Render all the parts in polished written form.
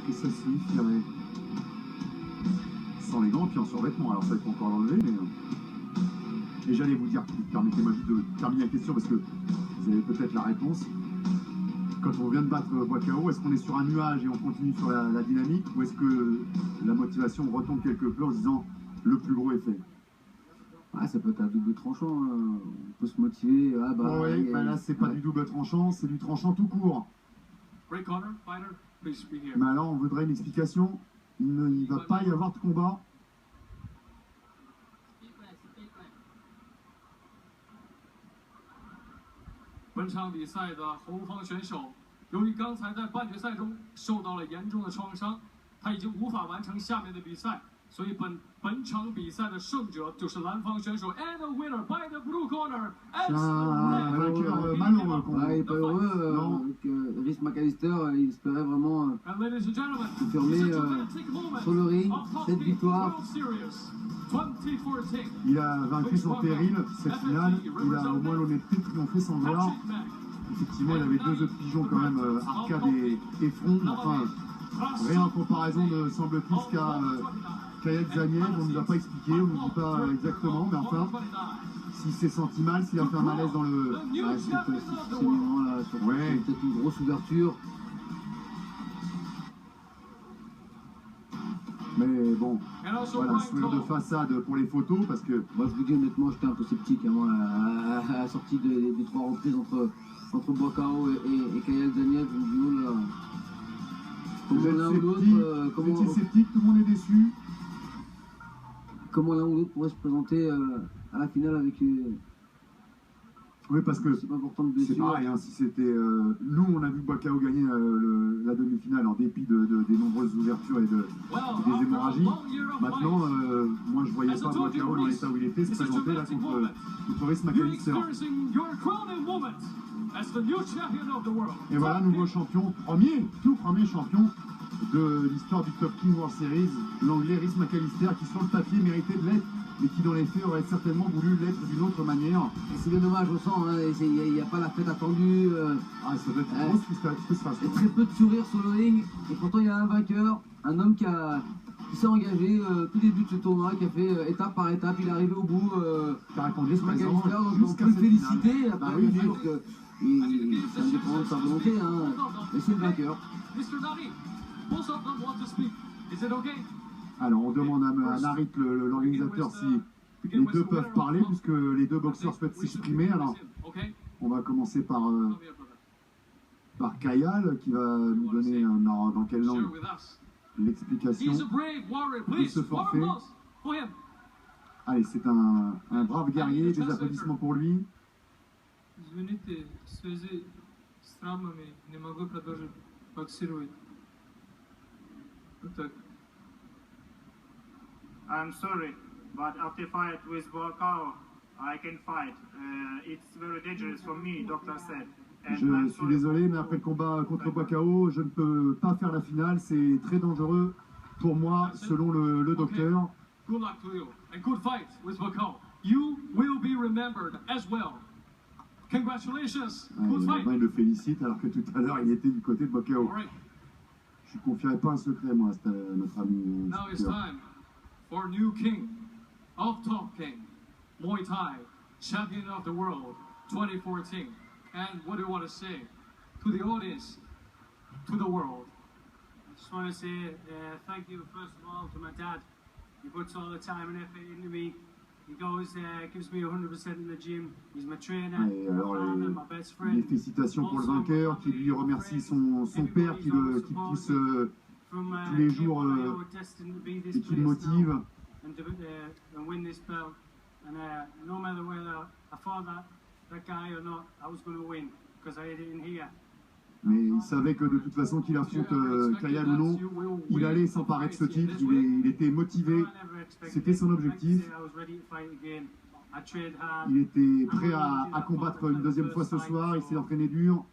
que ça signifierait? Sans les gants, puis en survêtement. Alors ça, il faut encore l'enlever, mais... Et j'allais vous dire, permettez-moi juste de terminer la question, parce que vous avez peut-être la réponse. Quand on vient de battre Boakao, est-ce qu'on est sur un nuage et on continue sur la dynamique, ou est-ce que la motivation retombe quelque peu en se disant le plus gros est fait? Ah, ça peut être un double tranchant, hein. On peut se motiver. Ah bah, oui, bah là c'est pas du double tranchant, c'est du tranchant tout court. Mais alors on voudrait une explication. Il ne va pas y avoir de combat. 本场比赛的后方选手，由于刚才在半决赛中受到了严重的创伤，他已经无法完成下面的比赛，所以本场比赛的胜者就是蓝方选手 and the winner by the blue corner. C'est un vainqueur malheureux. Ouais, pas heureux. Rhys McAllister, il espérait vraiment confirmer sur le ring cette victoire. Il a vaincu sans péril cette finale, il a au moins l'honnêteté de triompher sans gloire. Effectivement, il avait deux autres pigeons quand même, Arcade et Front. Enfin, rien en comparaison ne semble-t-il qu'à Kayat Zaniev. On ne nous a pas expliqué, on ne nous dit pas exactement, mais enfin, s'il s'est senti mal, s'il a fait un malaise dans le... Ouais, peut-être une grosse ouverture. Mais bon, voilà, sourire de façade pour les photos, parce que... Moi je vous dis honnêtement, j'étais un peu sceptique à la sortie des trois reprises entre Boakao et Kayat Zaniev. Je me dis, oh là, vous étiez sceptique, tout le monde est déçu. Comment l'un ou l'autre pourrait se présenter à la finale avec... Oui, parce que c'est pas important de blessure. C'est pareil, hein, si c'était... nous, on a vu Boakao gagner la demi-finale en dépit des nombreuses ouvertures et des hémorragies. Maintenant, moi, je voyais pas Boakao dans l'état où il était se présenter là contre Rhys McAllister. Et voilà, nouveau champion, tout premier champion de l'histoire du Top King World Series, l'anglais Rhys McAllister, qui sur le papier méritait de l'être, mais qui dans les faits aurait certainement voulu l'être d'une autre manière. C'est bien dommage, au sens, il n'y a pas la fête attendue. Ah, ça doit être une grosse frustration. Il y a très peu de sourires sur le ring, et pourtant il y a un vainqueur, un homme qui s'est engagé tout début de ce tournoi, qui a fait étape par étape, il est arrivé au bout. Qui a répondu McAllister, donc on peut le féliciter. Après, bien sûr que c'est indépendant de sa volonté, hein, mais c'est le vainqueur. Alors on demande à Narit, l'organisateur, si les deux peuvent parler, puisque les deux boxeurs souhaitent s'exprimer. Alors on va commencer par Kayal, qui va nous donner dans quelle langue l'explication de ce forfait. Allez, c'est un brave guerrier, des applaudissements pour lui. Извините, в связи с травмами не могу продолжить боксировать. Вот так. I'm sorry, but after fight with Boakao, I can fight. It's very dangerous for me, doctor said. Je suis désolé, mais après le combat contre Boakao, je ne peux pas faire la finale. C'est très dangereux pour moi, selon le docteur. Good luck to you and good fight with Boakao. You will be remembered as well. Congratulations. Good fight. Il le félicite alors que tout à l'heure il était du côté de Boakao. Je ne confierai pas un secret, moi, à notre ami. Now it's time for new king of Top King, Muay Thai, champion of the world, 2014. And what do you want to say to the audience, to the world? I just want to say thank you, first of all, to my dad. He puts all the time and effort into me. He goes, gives me 100% in the gym. He's my trainer, my father, my best friend. Les félicitations pour le vainqueur, qui lui remercie son père qui pousse tous les jours et qui le motive. And win this belt. And no matter whether I fought that guy or not, I was going to win because I had it in here. Mais il savait que de toute façon qu'il affronte Kayal ou non, il allait s'emparer de ce titre, il était motivé, c'était son objectif. Il était prêt à combattre une deuxième fois ce soir, il s'est entraîné dur.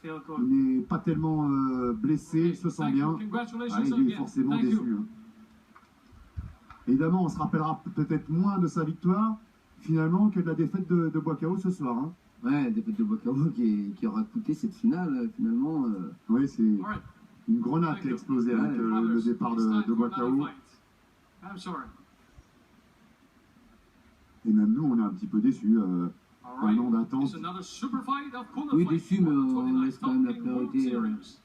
Il n'est pas tellement blessé, il se sent bien. Il est forcément déçu. Hein. Évidemment, on se rappellera peut-être moins de sa victoire, finalement, que de la défaite de Boakao ce soir. Hein. Ouais, défaite de Boakao qui aura coûté cette finale, finalement. Oui, c'est... une grenade qui a explosé avec le départ de Boakao. I'm sorry. Et même nous, on est un petit peu déçus. Un an d'attente. Oui, déçu, mais on laisse quand même la priorité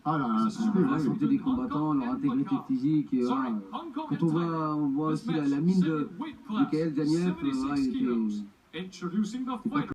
Ah là, à la santé des combattants, leur intégrité physique. Et, voilà. Quand on voit aussi la mine de Michael Zaniev, il était